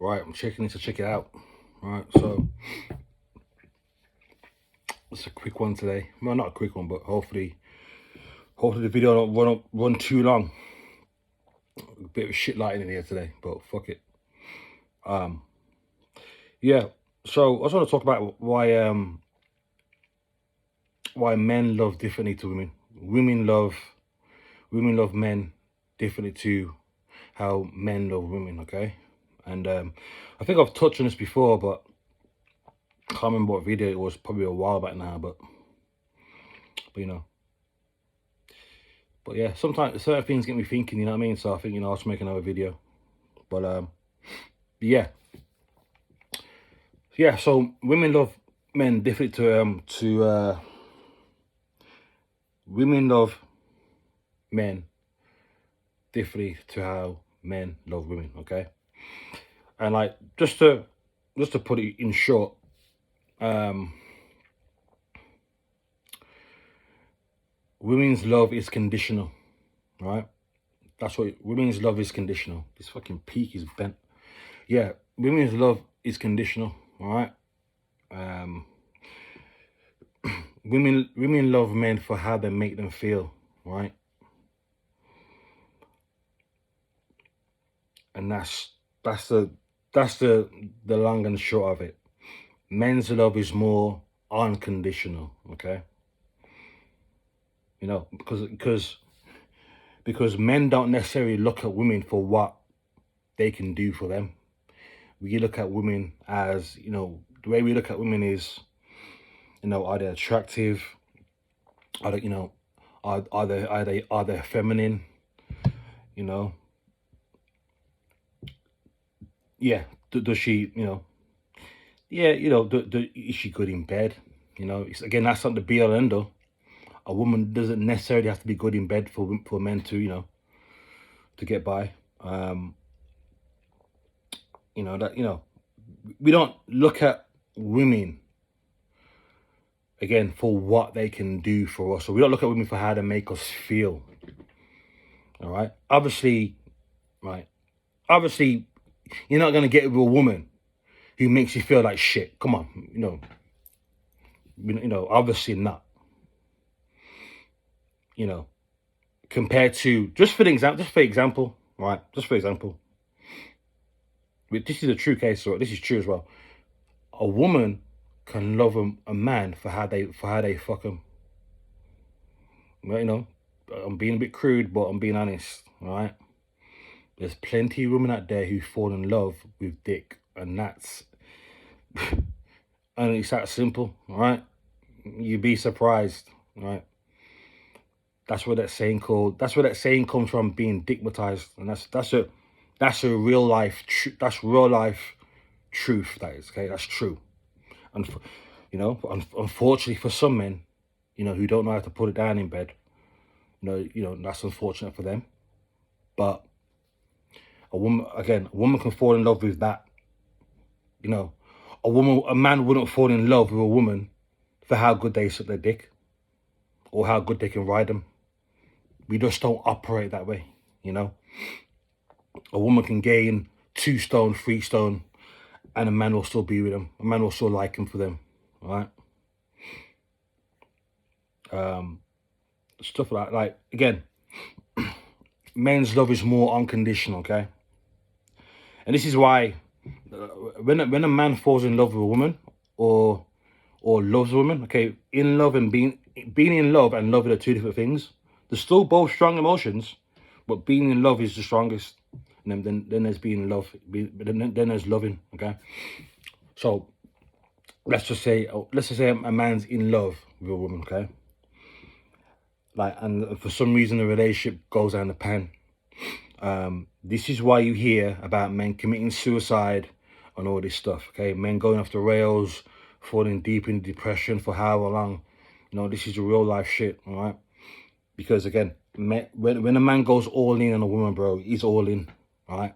Right, I'm checking it to check it out. Right, so it's a quick one today. Well, not a quick one, but hopefully the video don't run too long. A bit of shit lighting in here today, but fuck it. Yeah. So I just want to talk about why men love differently to women. Women love men differently to how men love women. Okay, and I think I've touched on this before, but I can't remember what video it was. Probably a while back now, but you know. But yeah, sometimes certain things get me thinking, you know what I mean? So I think, I'll just make another video. But yeah. Yeah, so women love men different to women love men differently to how men love women, okay? And like just to put it in short, women's love is conditional, right? That's what women's love is conditional. This fucking peak is bent. Yeah, women's love is conditional, all right? Women love men for how they make them feel, right? And that's the long and short of it. Men's love is more unconditional, okay? Because men don't necessarily look at women for what they can do for them. We look at women as, the way we look at women is, are they attractive? Are they, are they feminine? Yeah. Does she, yeah, is she good in bed? Again, that's not the be all and end all. A woman doesn't necessarily have to be good in bed for men to, to get by. We don't look at women again for what they can do for us. So we don't look at women for how they make us feel. All right. Obviously, you're not gonna get with a woman who makes you feel like shit. Come on, obviously not. Compared to just for example, right? Just for example, this is a true case, so this is true as well. A woman can love a man for how they fuck him. Well, I'm being a bit crude, but I'm being honest, right? There's plenty of women out there who fall in love with dick, and that's and it's that simple, right? You'd be surprised, right? That's where that saying comes from, being dickmatized, and that's a real life truth. That is, okay, that's true. And unfortunately for some men, who don't know how to put it down in bed, that's unfortunate for them. But a woman can fall in love with that. A man wouldn't fall in love with a woman for how good they suck their dick or how good they can ride them. We just don't operate that way, A woman can gain 2 stone, 3 stone, and a man will still be with them. A man will still like him for them, all right? Stuff like again, men's love is more unconditional, okay? And this is why when a man falls in love with a woman or loves a woman, okay, in love and being in love and loving are 2 different things. They're still both strong emotions, but being in love is the strongest. And then there's being in love, then there's loving, okay? So let's just say a man's in love with a woman, okay? And for some reason the relationship goes down the pan. This is why you hear about men committing suicide and all this stuff, okay? Men going off the rails, falling deep in depression for however long. This is the real life shit, all right? Because again, when a man goes all in on a woman, bro, he's all in, all right?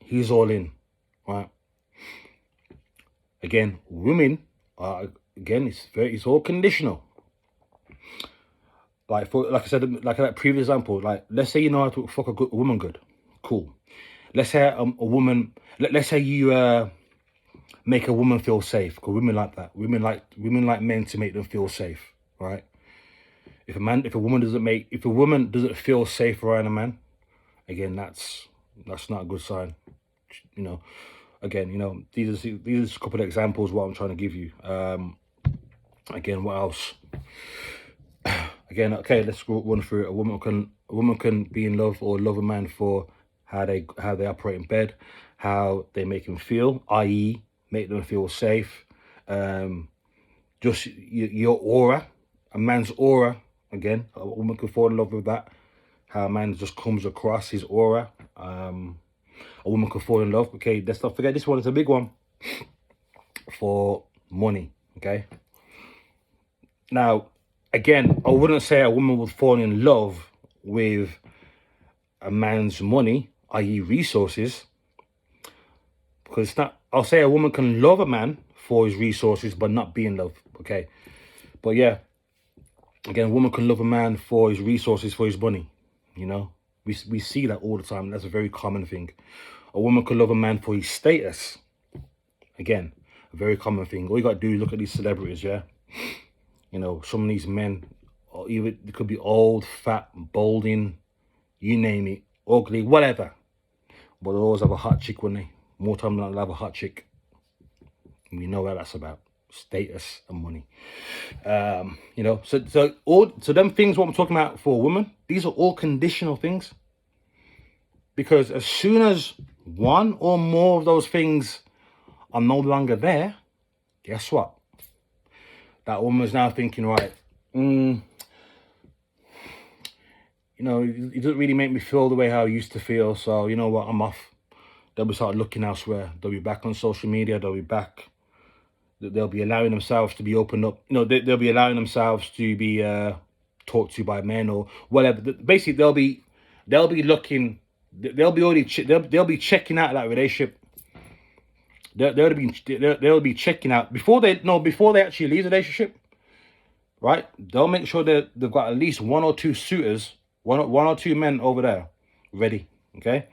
He's all in, all right? Again, women are, it's all conditional. Like I said, like that previous example, like let's say you know how to fuck a good woman good, cool. let's say a woman, let's say you make a woman feel safe, because women like that. Women like men to make them feel safe, right? If a woman doesn't feel safe around a man, again, that's not a good sign. You know, again, these are a couple of examples what I'm trying to give you. Again, what else? Again, okay, let's run through it. A woman can be in love or love a man for how they operate in bed, how they make him feel, i.e., make them feel safe. Just your aura, a man's aura. Again, a woman can fall in love with that. How a man just comes across, his aura. A woman can fall in love. Okay, let's not forget this one. It's a big one. For money. Okay. Now, again, I wouldn't say a woman would fall in love with a man's money, i.e., resources, because it's not. I'll say a woman can love a man for his resources, but not be in love. Okay. But yeah, again, a woman can love a man for his resources, for his money. We see that all the time. That's a very common thing. A woman can love a man for his status. Again, a very common thing. All you got to do is look at these celebrities, yeah? Some of these men, even they could be old, fat, balding, you name it, ugly, whatever. But they always have a hot chick, wouldn't they? More time than not, they'll have a hot chick. And we know what that's about. Status and money. So them things what I'm talking about for a woman, these are all conditional things. Because as soon as one or more of those things are no longer there, guess what? That woman's now thinking, right, it doesn't really make me feel the way how I used to feel. So you know what, I'm off. They'll be start looking elsewhere. They'll be back on social media. They'll be allowing themselves to be opened up. They'll be allowing themselves to be talked to by men or whatever. Basically, they'll be looking. They'll be checking out that relationship. They'll be checking out before they actually leave the relationship. Right? They'll make sure that they've got at least one or two suitors, one or two men over there, ready. Okay?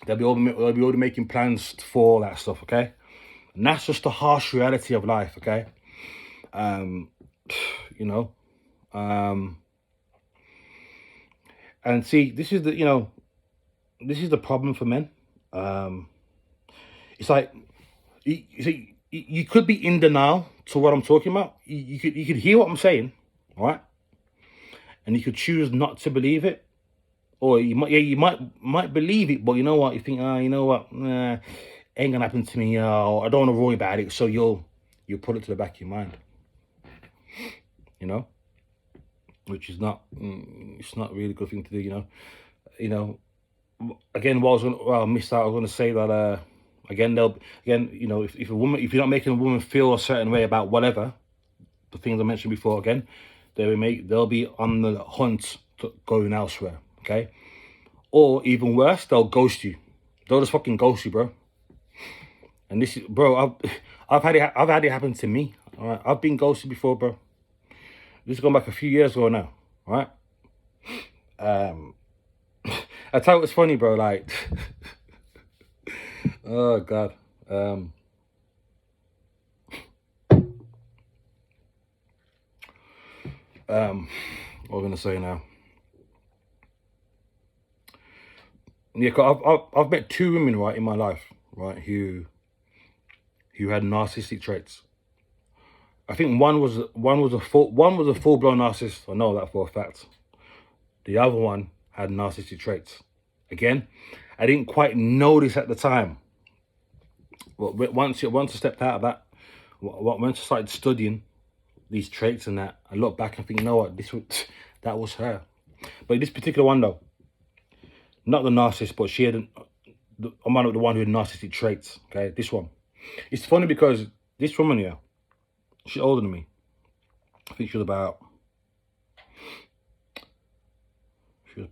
They'll be already making plans for all that stuff. Okay? And that's just the harsh reality of life. Okay? And see, this is the problem for men. It's like you could be in denial to what I'm talking about. You could hear what I'm saying, right? And you could choose not to believe it, or you might believe it, but you know what? You think, ain't gonna happen to me. Or I don't want to worry about it. So you'll put it to the back of your mind, which is not it's not really a good thing to do. Again, I missed out. I was gonna say that. If you're not making a woman feel a certain way about whatever, the things I mentioned before, again, they'll be on the hunt to going elsewhere, okay? Or even worse, they'll ghost you. They'll just fucking ghost you, bro. And this is, bro, I've had it happen to me. All right, I've been ghosted before, bro. This is going back a few years ago now, all right? I tell you what's funny, bro. Like. Oh God. What am I gonna say now? Yeah, I've met two women, right, in my life, right, who had narcissistic traits. I think one was a full blown narcissist. I know that for a fact. The other one had narcissistic traits. Again, I didn't quite know this at the time. But once I stepped out of that, once I started studying these traits and that, I look back and think, you know what, that was her. But this particular one though, not the narcissist, but she had the one who had narcissistic traits. Okay, this one. It's funny because this woman here, she's older than me. I think she was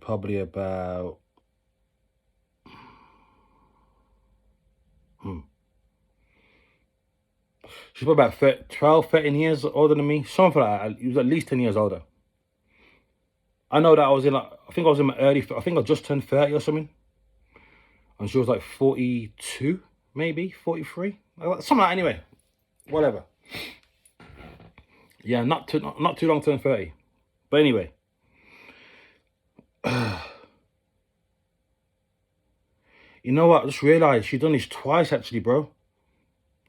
probably about. She's probably about 12, 13 years older than me. Something like that. He was at least 10 years older. I know that I think I was in my I think I just turned 30 or something. and she was like 42, maybe 43, something like that. Anyway, whatever. Yeah, not too long to turn 30. But anyway, you know what? I just realized she done this twice, actually, bro.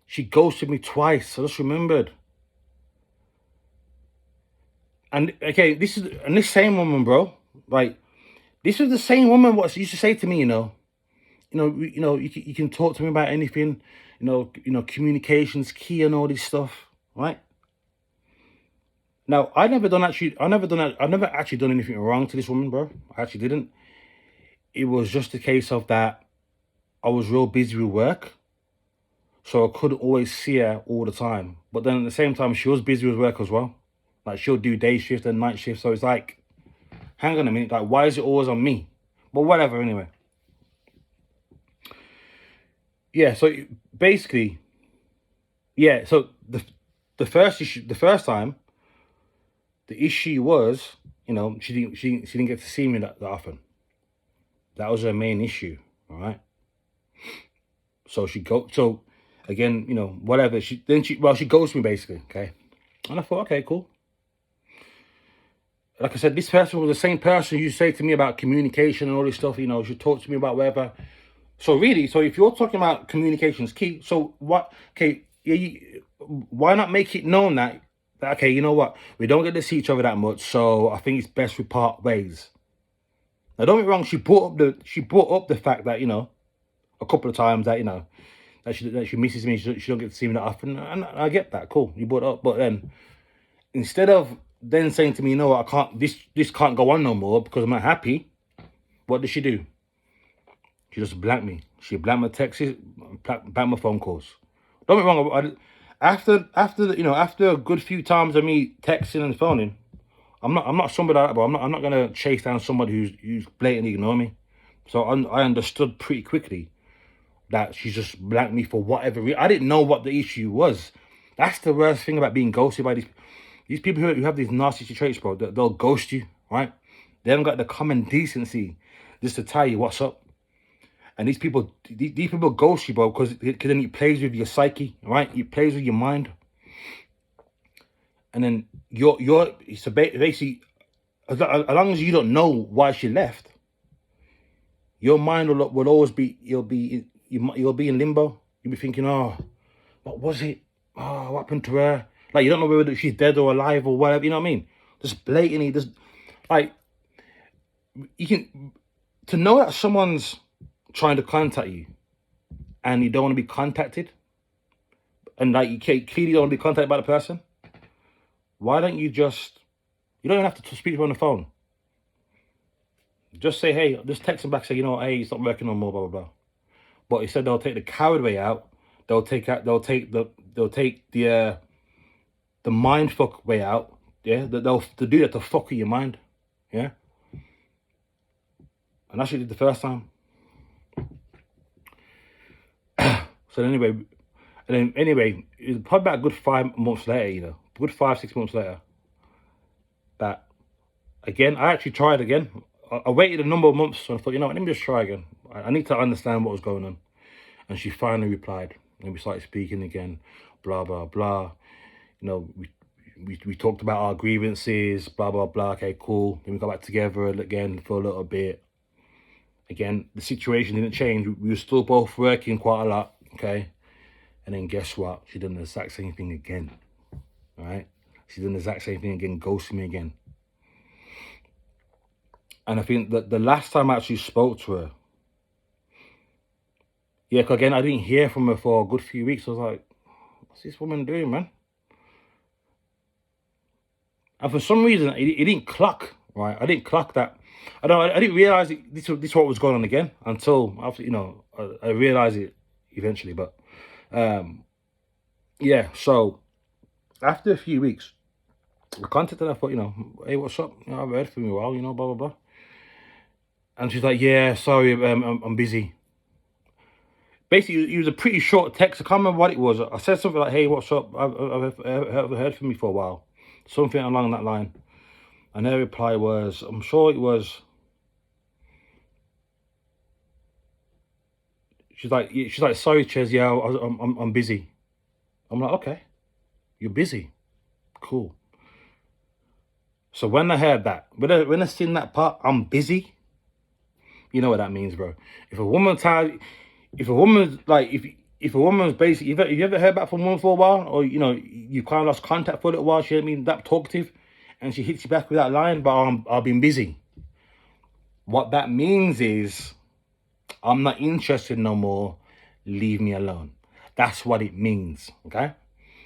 She ghosted me twice. I just remembered. And okay, this same woman, bro. Like, this is the same woman what she used to say to me, you can talk to me about anything, communication's key and all this stuff, right? Now, I've never actually done anything wrong to this woman, bro. I actually didn't. It was just a case of that I was real busy with work, so I couldn't always see her all the time. But then at the same time, she was busy with work as well. Like, she'll do day shift and night shift, so it's like, hang on a minute, like, why is it always on me? But whatever, anyway. Yeah, so basically, yeah, so the first time, the issue was, she didn't get to see me that often. That was her main issue, all right? So again, whatever. She ghosted me basically, okay? And I thought, okay, cool. Like I said, this person was the same person you say to me about communication and all this stuff, she talked to me about whatever. So really, if you're talking about communication's key, so what, okay, why not make it known that, okay, you know what, we don't get to see each other that much, so I think it's best we part ways. Now, don't get me wrong, she brought up the fact that, a couple of times that, that she misses me, she don't get to see me that often, and I get that, cool, you brought it up, but then, instead of then saying to me, I can't, this can't go on no more because I'm not happy, what did she do? She just blanked me. She blanked my texts, blanked my phone calls. Don't get me wrong. After a good few times of me texting and phoning, I'm not somebody like that, but I'm not gonna chase down somebody who's blatantly ignoring me. So I understood pretty quickly that she just blanked me for whatever reason. I didn't know what the issue was. That's the worst thing about being ghosted by these people who have these narcissistic traits, bro. They'll ghost you, right? They haven't got the common decency just to tell you what's up. And these people ghost you, bro, because then it plays with your psyche, right? It plays with your mind. And then so basically, as long as you don't know why she left, your mind will always be, you'll be in limbo. You'll be thinking, oh, what was it? Oh, what happened to her? Like, you don't know whether she's dead or alive or whatever, you know what I mean? Just blatantly, like, you can, to know that someone's trying to contact you and you don't want to be contacted, and like you clearly don't want to be contacted by the person, why don't you don't even have to speak to her on the phone. Just say, hey, just text them back, say, hey, it's not working no more, blah, blah, blah. But instead they'll take the coward way out. They'll take the mind fuck way out. Yeah, they'll do that to fuck with your mind. Yeah. And that's what she did the first time. So anyway, it was probably about a good 5 months later, good 5-6 months later, that again, I actually tried again. I waited a number of months, so I thought, let me just try again. I need to understand what was going on. And she finally replied, and we started speaking again, blah, blah, blah. We talked about our grievances, blah, blah, blah. Okay, cool. Then we got back together again for a little bit. Again, the situation didn't change. We were still both working quite a lot, okay? And then guess what? She done the exact same thing again, all right? She done the exact same thing again, ghosting me again. And I think that the last time I actually spoke to her, yeah, because again, I didn't hear from her for a good few weeks. I was like, what's this woman doing, man? And for some reason, it didn't clock, right? I didn't clock that. I didn't realize this what was going on again until after, I realized it eventually. But yeah, so after a few weeks, I contacted her. I thought, hey, what's up? I've heard from you a while, blah, blah, blah. And she's like, yeah, sorry, I'm busy. Basically, it was a pretty short text. I can't remember what it was. I said something like, hey, what's up? I've heard from you for a while. Something along that line. And her reply was, I'm sure it was, She's like, sorry, Ches, yeah, I'm busy. I'm like, okay, you're busy, cool. So when I heard that, when I seen that part, I'm busy, you know what that means, bro. If a woman if a woman's like, if a woman's basically, if you ever heard back from a woman for a while, or you know, you kind of lost contact for a little while, she ain't been that talkative, and she hits you back with that line, but I've been busy. What that means is, I'm not interested no more. Leave me alone. That's what it means. Okay.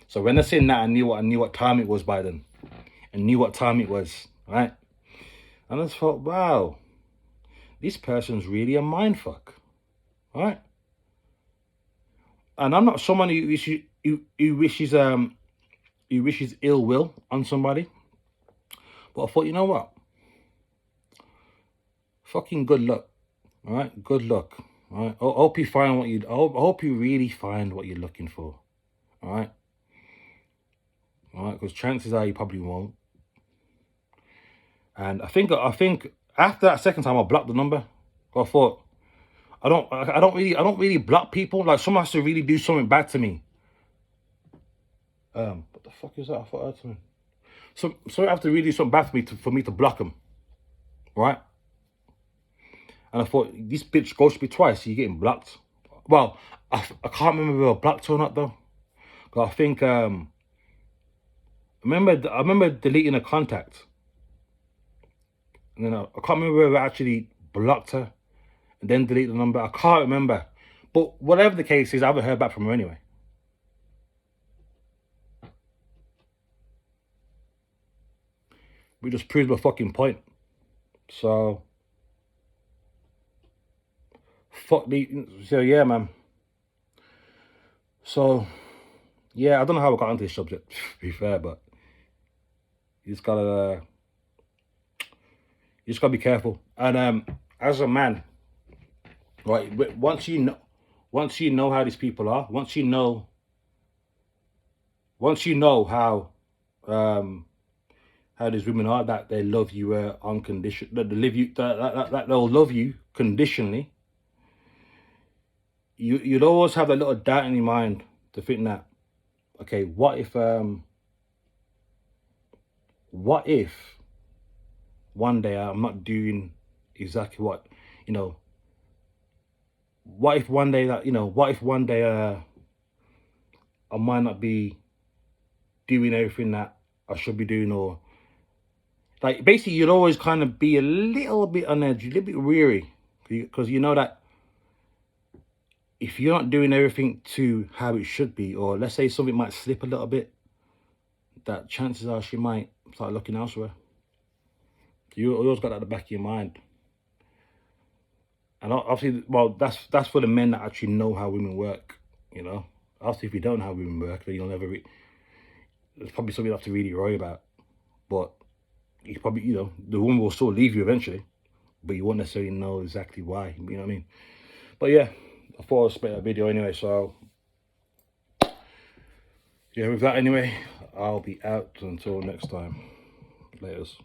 So when I seen that, I knew what time it was by then. I knew what time it was. Right. And I just thought, wow, this person's really a mindfuck. Right. And I'm not someone who wishes ill will on somebody. But I thought, you know what? Fucking good luck. All right. Good luck. All right. I hope you find what you. I hope you really find what you're looking for. All right. All right. Because chances are you probably won't. And I think after that second time I blocked the number. I thought, I don't really block people. Like, someone has to really do something bad to me. What the fuck is that? I thought I heard something. So I have to really do something bad for me to block them. Right? And I thought, this bitch ghosted me twice, so you're getting blocked. Well, I can't remember if I blocked or not though. But I think I remember deleting a contact. And then I can't remember if I actually blocked her and then delete the number. I can't remember. But whatever the case is, I haven't heard back from her anyway. We just proved my fucking point. So, fuck the... So, yeah, man. So, yeah, I don't know how I got into this subject, to be fair, but you just gotta be careful. And as a man, right, once you know how these people are, once you know how these women are, that they love you unconditionally, that they'll love you conditionally, you'd always have that little doubt in your mind to think that, okay, what if one day I'm not doing exactly what, you know, what if one day I might not be doing everything that I should be doing, or like, basically you'd always kind of be a little bit on edge, a little bit weary, because you know that if you're not doing everything to how it should be, or let's say something might slip a little bit, that chances are she might start looking elsewhere. You always got that at the back of your mind. And obviously, well, that's for the men that actually know how women work, you know. Obviously, if you don't know how women work, then you'll never... There's probably something you have to really worry about. But you probably, you know, the woman will still leave you eventually, but you won't necessarily know exactly why, you know what I mean? But yeah, I thought I'd split that video anyway, so yeah, with that anyway, I'll be out until next time. Laters.